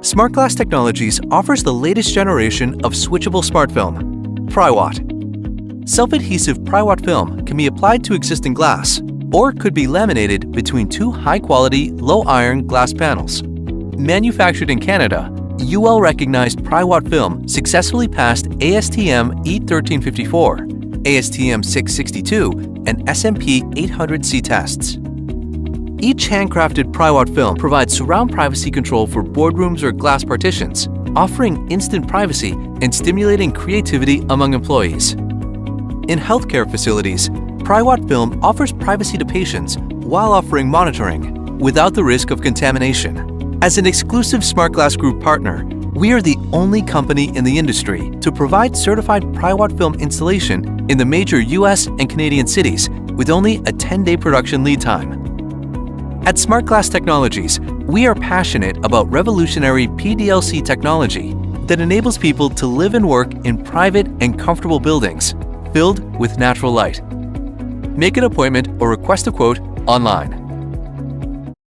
Smart Glass Technologies offers the latest generation of switchable smart film, PriWatt. Self-adhesive PriWatt film can be applied to existing glass or could be laminated between two high-quality, low-iron glass panels. Manufactured in Canada, UL-recognized PriWatt film successfully passed ASTM E1354, ASTM 662, and SMP 800C tests. Each handcrafted PriWatt film provides surround privacy control for boardrooms or glass partitions, offering instant privacy and stimulating creativity among employees. In healthcare facilities, PriWatt film offers privacy to patients while offering monitoring without the risk of contamination. As an exclusive Smart Glass Group partner, we are the only company in the industry to provide certified PriWatt film installation in the major US and Canadian cities with only a 10-day production lead time. At Smart Glass Technologies, we are passionate about revolutionary PDLC technology that enables people to live and work in private and comfortable buildings filled with natural light. Make an appointment or request a quote online.